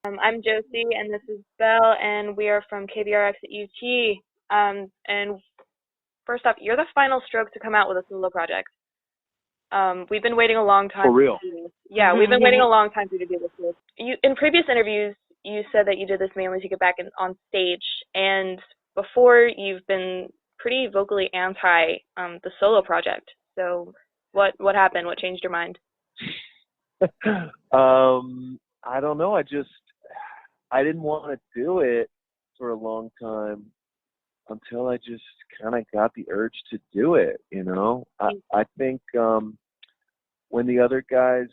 I'm Josie, and this is Belle, and we are from KVRX at UT. And first off, you're the final stroke to come out with a solo project. We've been waiting a long time For to real. do this. Yeah, we've been waiting a long time for you to do this. In previous interviews, you said that you did this mainly to get back on stage, and before you've been pretty vocally anti the solo project. So what happened? What changed your mind? I don't know. I didn't want to do it for a long time until I just kind of got the urge to do it. I think when the other guys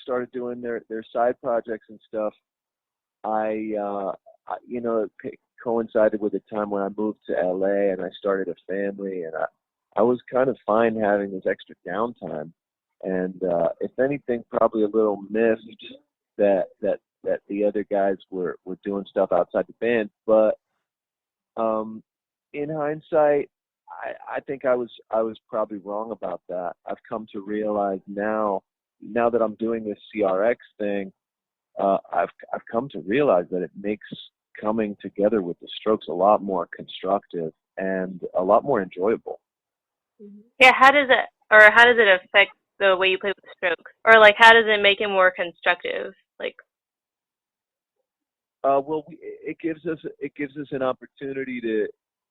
started doing their side projects and stuff, it coincided with the time when I moved to LA and I started a family, and I was kind of fine having this extra downtime. And if anything, probably a little missed that the other guys were doing stuff outside the band. But in hindsight, I think I was probably wrong about that. I've come to realize now that I'm doing this CRX thing, I've come to realize that it makes coming together with the Strokes a lot more constructive and a lot more enjoyable. Yeah, how does it affect the way you play with the Strokes? Or like how does it make it more constructive? Like it gives us an opportunity to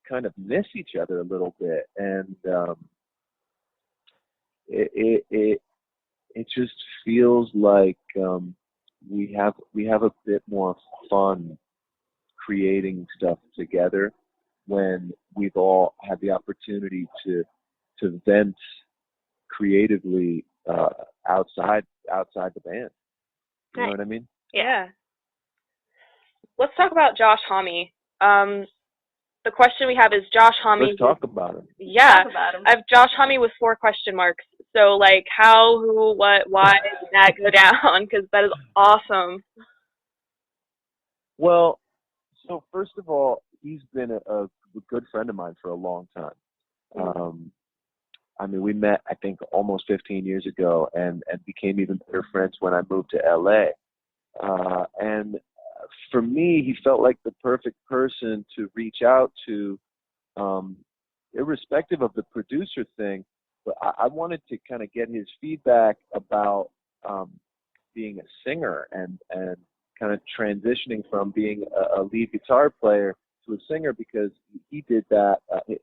kind of miss each other a little bit, and it just feels like we have a bit more fun creating stuff together when we've all had the opportunity to vent creatively outside the band. You know what I mean? Yeah. Let's talk about Josh Homme. The question we have is Josh Homme. Let's talk about him. Yeah. I have Josh Homme with 4 question marks. So, like, how, who, what, why did that go down? Because that is awesome. Well, so first of all, he's been a good friend of mine for a long time. I mean, we met, I think, almost 15 years ago and became even better friends when I moved to LA. And for me, he felt like the perfect person to reach out to, irrespective of the producer thing. But I wanted to kind of get his feedback about being a singer and kind of transitioning from being a lead guitar player to a singer, because he did that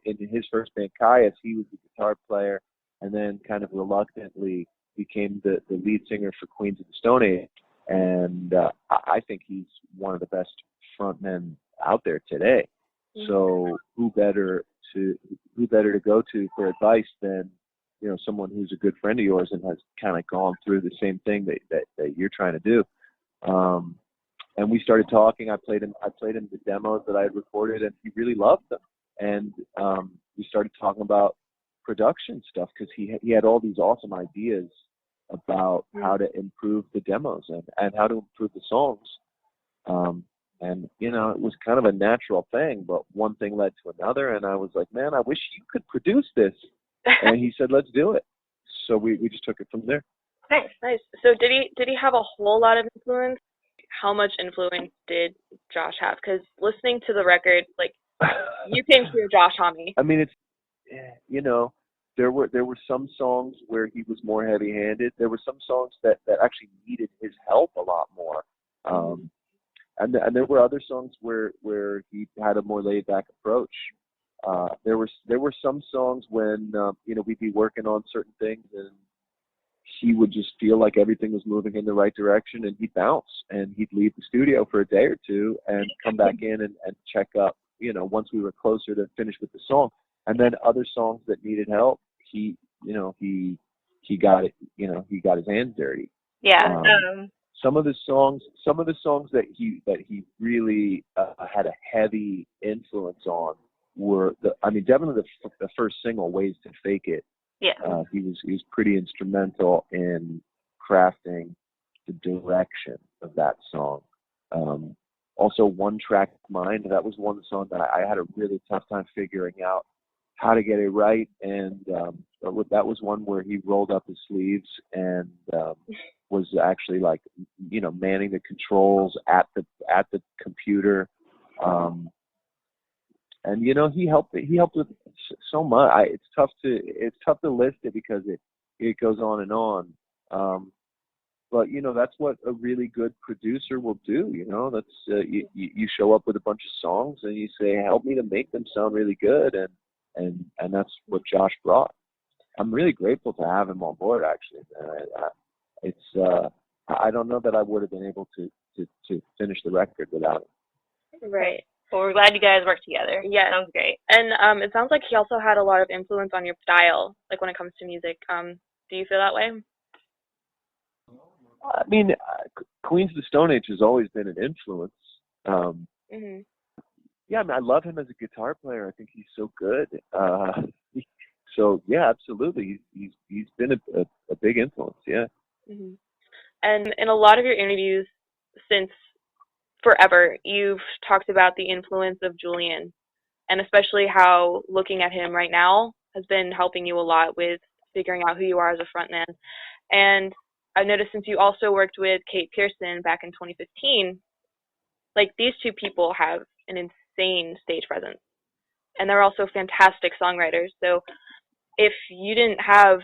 in his first band, Caius. He was the guitar player and then kind of reluctantly became the lead singer for Queens of the Stone Age. And I think he's one of the best frontmen out there today. So who better to go to for advice than someone who's a good friend of yours and has kind of gone through the same thing that you're trying to do. And we started talking. I played him the demos that I had recorded, and he really loved them. And we started talking about production stuff, because he had all these awesome ideas about how to improve the demos and how to improve the songs. And it was kind of a natural thing, but one thing led to another, and I was like, man, I wish you could produce this. And he said, let's do it. So we just took it from there. Nice. So did he have a whole lot of influence? How much influence did Josh have? Because listening to the record, like, you can hear Josh Homme. I mean, there were some songs where he was more heavy-handed. There were some songs that actually needed his help a lot more. And there were other songs where he had a more laid-back approach. There were some songs when we'd be working on certain things, and he would just feel like everything was moving in the right direction, and he'd bounce, and he'd leave the studio for a day or two and come back in and check up, once we were closer to finish with the song. And then other songs that needed help, he got it, he got his hands dirty. Yeah. Some of the songs that he really had a heavy influence on were definitely the first single, Ways to Fake It. Yeah. He was pretty instrumental in crafting the direction of that song. Also, One Track Mind, that was one song that I had a really tough time figuring out how to get it right, and that was one where he rolled up his sleeves and was actually like, manning the controls at the computer, and he helped with so much. It's tough to list it because it goes on and on. But that's what a really good producer will do. That's you show up with a bunch of songs and you say, help me to make them sound really good, and that's what Josh brought. I'm really grateful to have him on board. Actually, I don't know that I would have been able to finish the record without him. Right. Well, we're glad you guys worked together. Yeah, sounds great. And it sounds like he also had a lot of influence on your style, like when it comes to music. Do you feel that way? I mean, Queens of the Stone Age has always been an influence. Yeah, I mean, I love him as a guitar player. I think he's so good. So yeah, absolutely, he's been a big influence. Yeah. And in a lot of your interviews since forever, you've talked about the influence of Julian, and especially how looking at him right now has been helping you a lot with figuring out who you are as a frontman. And I've noticed since you also worked with Kate Pearson back in 2015, like these two people have an insane stage presence, and they're also fantastic songwriters. So if you didn't have,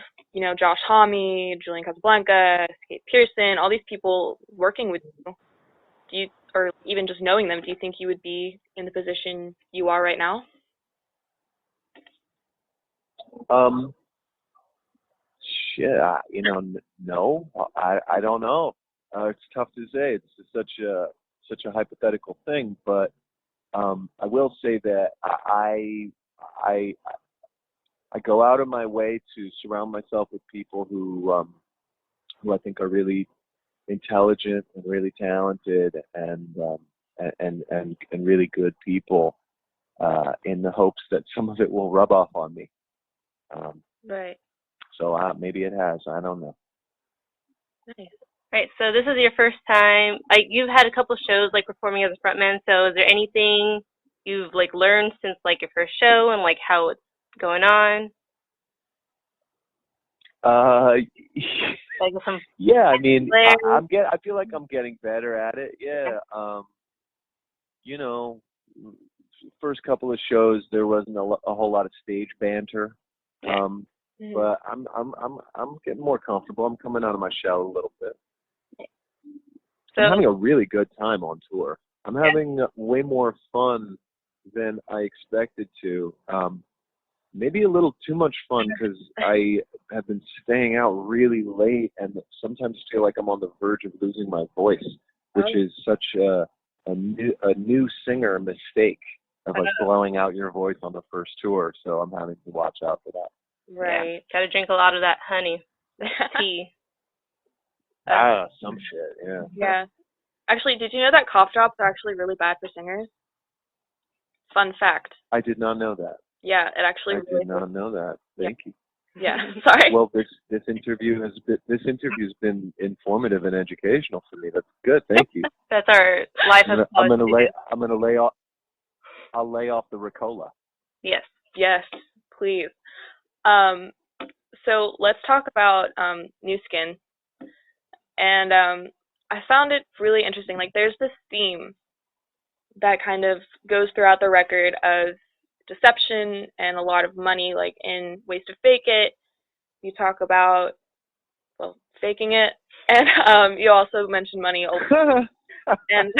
Josh Homme, Julian Casablanca, Kate Pearson, all these people working with you, or even just knowing them, do you think you would be in the position you are right now? No, I don't know. It's tough to say. It's such a hypothetical thing, but I will say that I go out of my way to surround myself with people who I think are really intelligent and really talented and really good people, in the hopes that some of it will rub off on me. Right. So maybe it has. I don't know. Nice. Right. So this is your first time. You've had a couple shows performing as a frontman. So is there anything you've learned since your first show and how it's going on? Yeah. I mean, I feel like I'm getting better at it. Yeah. First couple of shows there wasn't a whole lot of stage banter. But I'm getting more comfortable. I'm coming out of my shell a little bit. So, I'm having a really good time on tour. I'm having way more fun than I expected to. Maybe a little too much fun because I have been staying out really late and sometimes feel like I'm on the verge of losing my voice, which is such a new singer mistake of blowing out your voice on the first tour. So I'm having to watch out for that. Right. Yeah. Got to drink a lot of that honey, that tea. Some shit, yeah. Yeah. Actually, did you know that cough drops are actually really bad for singers? Fun fact. I did not know that. Yeah, it actually. I did not know that. Thank you. Yeah. Sorry. Well, this interview's been informative and educational for me. That's good. Thank you. That's our life. I'll lay off the Ricola. Yes. Yes, please. So let's talk about New Skin. And I found it really interesting. There's this theme that kind of goes throughout the record of deception and a lot of money, in Ways to Fake It. You talk about, faking it. And you also mentioned money. and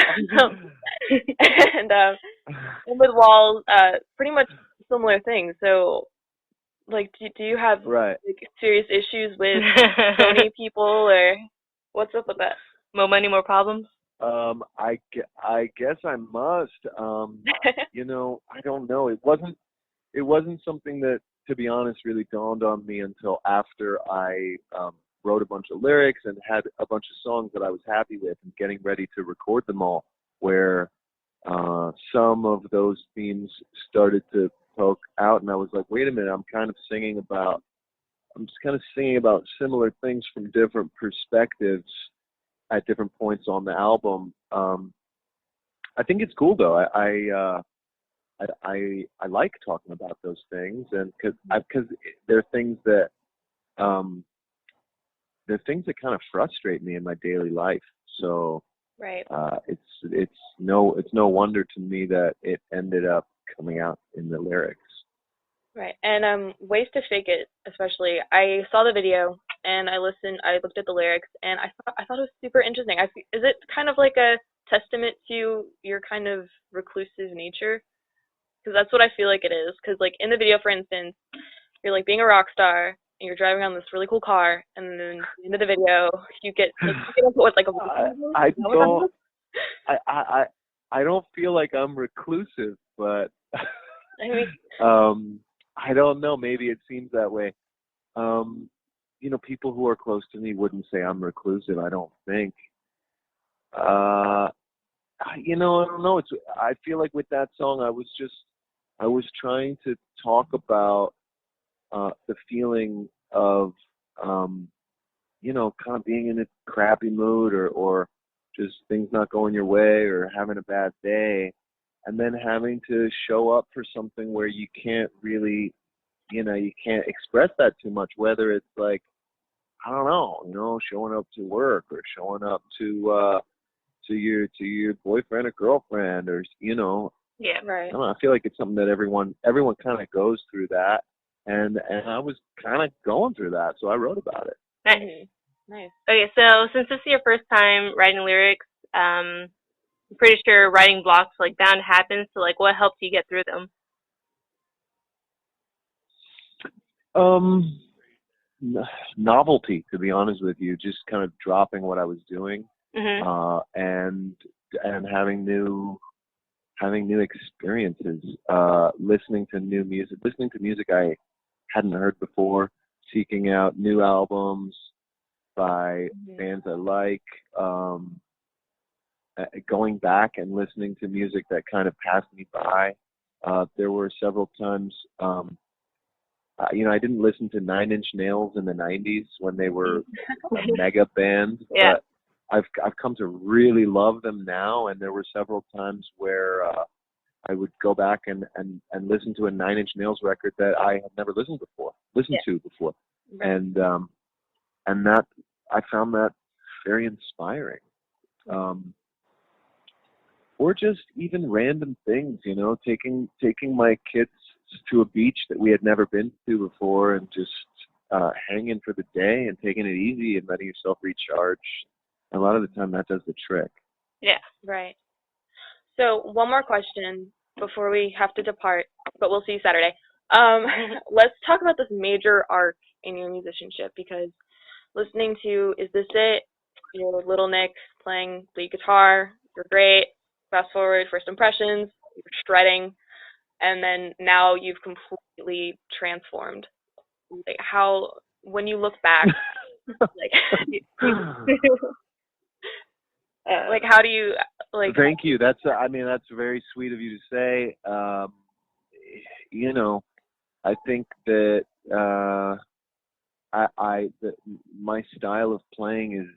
with Walls, pretty much similar things. So, do you have serious issues with Sony people, or what's up with that? More money, more problems? I guess I must. I don't know. It wasn't something that, to be honest, really dawned on me until after I wrote a bunch of lyrics and had a bunch of songs that I was happy with and getting ready to record them all, where some of those themes started to poke out, and I was like, wait a minute, I'm just kind of singing about similar things from different perspectives at different points on the album. I think it's cool though. I like talking about those things, and because they're things that um, they're things that kind of frustrate me in my daily life. So Right. it's no wonder to me that it ended up coming out in the lyrics. Right. And Ways to Fake It, especially. I saw the video and I looked at the lyrics and I thought it was super interesting. Is it kind of like a testament to your kind of reclusive nature? Because that's what I feel like it is. Because like in the video, for instance, you're like being a rock star and you're driving around this really cool car, and then at the end of the video, you get into what, like a I don't I I don't feel like I'm reclusive, but I mean, I don't know. Maybe it seems that way. Um, people who are close to me wouldn't say I'm reclusive. I don't think. I don't know. I feel like with that song, I was trying to talk about the feeling of, um, kind of being in a crappy mood or just things not going your way or having a bad day, and then having to show up for something where you can't really, you can't express that too much, whether it's like, I don't know, showing up to work or showing up to your boyfriend or girlfriend, or Yeah. right. I don't know, I feel like it's something that everyone kind of goes through that, and I was kind of going through that, so I wrote about it. Nice. Nice. Okay, so since this is your first time writing lyrics, I'm pretty sure writing blocks like bound to happen. So like, what helped you get through them? Novelty, to be honest with you, just kind of dropping what I was doing, and having new experiences, listening to music I hadn't heard before, seeking out new albums by bands I like, going back and listening to music that kind of passed me by. There were several times, I didn't listen to Nine Inch Nails in the '90s when they were a mega band, Yeah. but I've come to really love them now. And there were several times where I would go back and listen to a Nine Inch Nails record that I had never listened to before, Right. and that I found that very inspiring. Or just even random things, taking my kids to a beach that we had never been to before, and just hanging for the day and taking it easy and letting yourself recharge. A lot of the time, that does the trick. Yeah. Right. So one more question before we have to depart, but we'll see you Saturday. Let's talk about this major arc in your musicianship, because listening to Is This It? Your little Nick playing lead guitar, you're great. Fast forward, first impressions, you're shredding, and then now you've completely transformed. Like how, when you look back, like, like how do you like? Thank you. That's that's very sweet of you to say. I think that my style of playing is,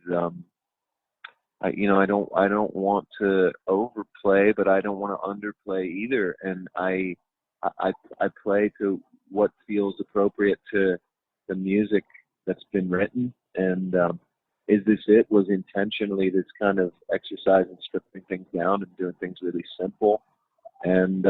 I don't want to overplay, but I don't want to underplay either. And I play to what feels appropriate to the music that's been written. And Is This It was intentionally this kind of exercise in stripping things down and doing things really simple. And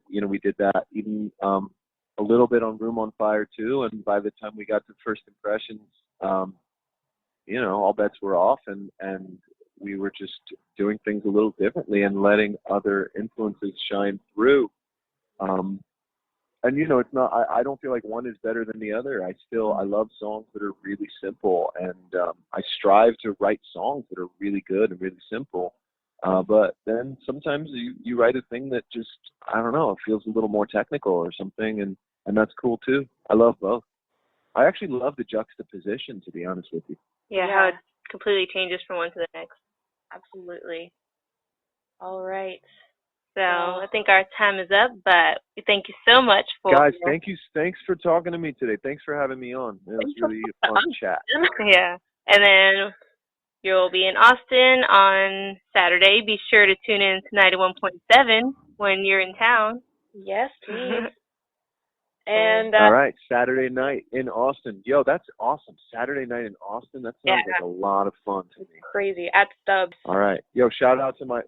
we did that even a little bit on Room on Fire too. And by the time we got to First Impressions, all bets were off, and we were just doing things a little differently and letting other influences shine through. And it's not. I don't feel like one is better than the other. I love songs that are really simple, and I strive to write songs that are really good and really simple. But then sometimes you write a thing that just, I don't know, it feels a little more technical or something, and that's cool too. I love both. I actually love the juxtaposition, to be honest with you. Yeah, how it completely changes from one to the next. Absolutely. All right. So I think our time is up, but we thank you so much for... Guys, thanks for talking to me today. Thanks for having me on. It was really a fun chat. Yeah. And then you'll be in Austin on Saturday. Be sure to tune in to 91.7 when you're in town. Yes, please. And all right, Saturday night in Austin. Yo, that's awesome. Saturday night in Austin. That sounds like a lot of fun to me. Crazy at Stubbs. All right, yo, shout out to my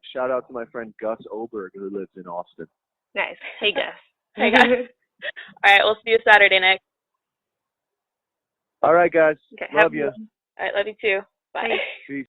friend Gus Oberg who lives in Austin. Nice. Hey, Gus. Hey, guys. All right, we'll see you Saturday night. All right, guys. Okay, Love you. All right, love you too. Bye. Peace.